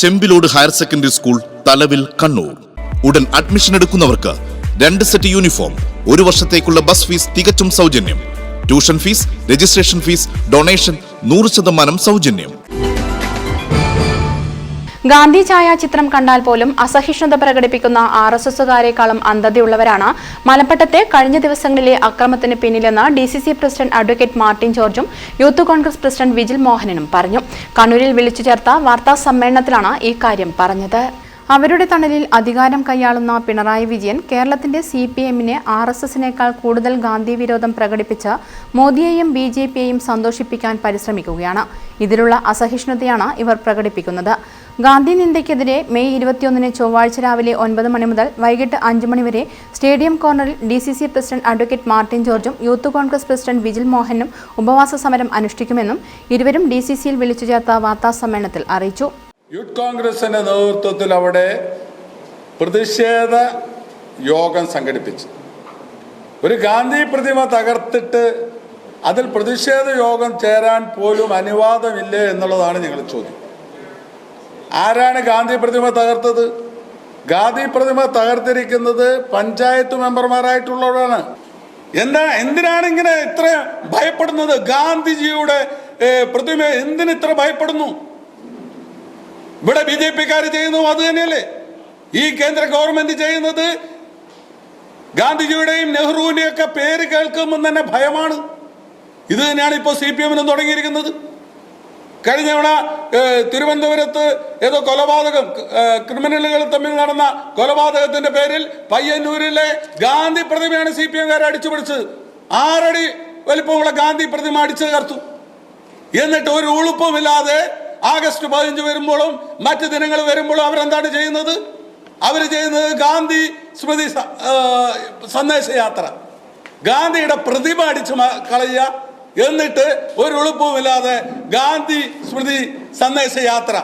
Chembilode higher secondary school, തലവിൽ, Kannur. ഉടൻ admission എടുക്കുന്നവർക്ക് 2 set uniform, 1 വർഷത്തേക്കുള്ള ബസ് ഫീസ് തികച്ചും സൗജന്യം. Tuition fees, registration fees, donation 100% സൗജന്യം. ഗാന്ധി ഛായാചിത്രം കണ്ടാൽ പോലും അസഹിഷ്ണുത പ്രകടിപ്പിക്കുന്ന RSSകാരെക്കാളും അന്ധതയുള്ളവരാണ് മലപ്പട്ടത്തെ കഴിഞ്ഞ ദിവസങ്ങളിലെ അക്രമത്തിന് പിന്നിലെന്ന് DCC പ്രസിഡന്റ് അഡ്വക്കേറ്റ് മാർട്ടിൻ ജോർജും യൂത്ത് കോൺഗ്രസ് പ്രസിഡന്റ് വിജിൽ മോഹനനും പറഞ്ഞു. കണ്ണൂരിൽ വിളിച്ചു ചേർത്ത വാർത്താ സമ്മേളനത്തിലാണ് ഈ കാര്യം പറഞ്ഞത്. അവരുടെ തണലിൽ അധികാരം കൈയാളുന്ന പിണറായി വിജയൻ കേരളത്തിന്റെ CPMനെ RSSനേക്കാൾ കൂടുതൽ ഗാന്ധി വിരോധം പ്രകടിപ്പിച്ച് മോദിയെയും BJPയെയും സന്തോഷിപ്പിക്കാൻ പരിശ്രമിക്കുകയാണ്. ഇതിലുള്ള അസഹിഷ്ണുതയാണ് ഇവർ പ്രകടിപ്പിക്കുന്നത്. ഗാന്ധി നിന്ദയ്ക്കെതിരെ മെയ് 21 ചൊവ്വാഴ്ച രാവിലെ 9 മണി മുതൽ വൈകിട്ട് 5 മണി വരെ സ്റ്റേഡിയം കോർണറിൽ DCC പ്രസിഡന്റ് അഡ്വക്കേറ്റ് മാർട്ടിൻ ജോർജും യൂത്ത് കോൺഗ്രസ് പ്രസിഡന്റ് വിജിൽ മോഹനും ഉപവാസ സമരം അനുഷ്ഠിക്കുമെന്നും ഇരുവരും DCCയിൽ വിളിച്ചു ചേർത്ത വാർത്താ സമ്മേളനത്തിൽ അറിയിച്ചു. യൂത്ത് കോൺഗ്രസിന്റെ നേതൃത്വത്തിൽ അവിടെ പ്രതിഷേധ യോഗം സംഘടിപ്പിച്ചു. ഒരു ഗാന്ധി പ്രതിമ തകർത്തിട്ട് അതിൽ പ്രതിഷേധ യോഗം ചേരാൻ പോലും അനുവാദമില്ലേ എന്നുള്ളതാണ് ഞങ്ങളുടെ ചോദ്യം. ആരാണ് ഗാന്ധി പ്രതിമ തകർത്തത്? ഗാന്ധി പ്രതിമ തകർത്തിരിക്കുന്നത് പഞ്ചായത്ത് മെമ്പർമാരായിട്ടുള്ളവരാണ്. എന്തിനാണ് ഇങ്ങനെ ഇത്ര ഭയപ്പെടുന്നത്? ഗാന്ധിജിയുടെ പ്രതിമ എന്തിന് ഇത്ര ഭയപ്പെടുന്നു? ഇവിടെ BJPക്കാർ ചെയ്യുന്നു അത് തന്നെയല്ലേ ഈ കേന്ദ്ര ഗവൺമെന്റ് ചെയ്യുന്നത്? ഗാന്ധിജിയുടെയും നെഹ്റുവിന്റെയും ഒക്കെ പേര് കേൾക്കുമ്പോൾ തന്നെ ഭയമാണ്. ഇത് തന്നെയാണ് ഇപ്പോൾ CPMനും തുടങ്ങിയിരിക്കുന്നത്. കഴിഞ്ഞ തവണ തിരുവനന്തപുരത്ത് ഏതോ കൊലപാതകം, ക്രിമിനലുകൾ തമ്മിൽ നടന്ന കൊലപാതകത്തിന്റെ പേരിൽ പയ്യന്നൂരിലെ ഗാന്ധി പ്രതിമയാണ് CPMകാരെ അടിച്ചുപിടിച്ചത്. 6 അടി വലിപ്പമുള്ള ഗാന്ധി പ്രതിമ അടിച്ചു തകർത്തു. എന്നിട്ട് ഒരു ഉളുപ്പുമില്ലാതെ ആഗസ്റ്റ് 15 വരുമ്പോഴും മറ്റു ദിനങ്ങൾ വരുമ്പോഴും അവരെന്താണ് ചെയ്യുന്നത്? അവർ ചെയ്യുന്നത് ഗാന്ധി സ്മൃതി സന്ദേശയാത്ര, ഗാന്ധിയുടെ പ്രതിമ അടിച്ചു കളയുക, എന്നിട്ട് ഒരു ഉളുപ്പുമില്ലാതെ ഗാന്ധി സ്മൃതി സന്ദേശയാത്ര.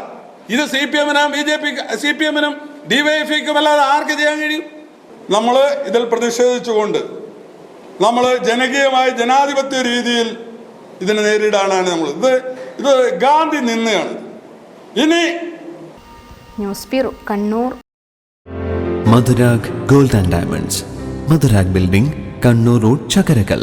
ഇത് CPMനും DYFIക്കും അല്ലാതെ ആർക്ക് ചെയ്യാൻ കഴിയും? നമ്മൾ ഇതിൽ പ്രതിഷേധിച്ചുകൊണ്ട് നമ്മൾ ജനകീയമായ ജനാധിപത്യ രീതിയിൽ ഇതിനെ നേരിടാനാണ് നമ്മൾ. ഇത് ഗാന്ധി നിന്നയാണ്. ഇനി news bureau, Kannur. Madhurag gold and diamonds, Madhurag building, Kannur road, Chakkarakal.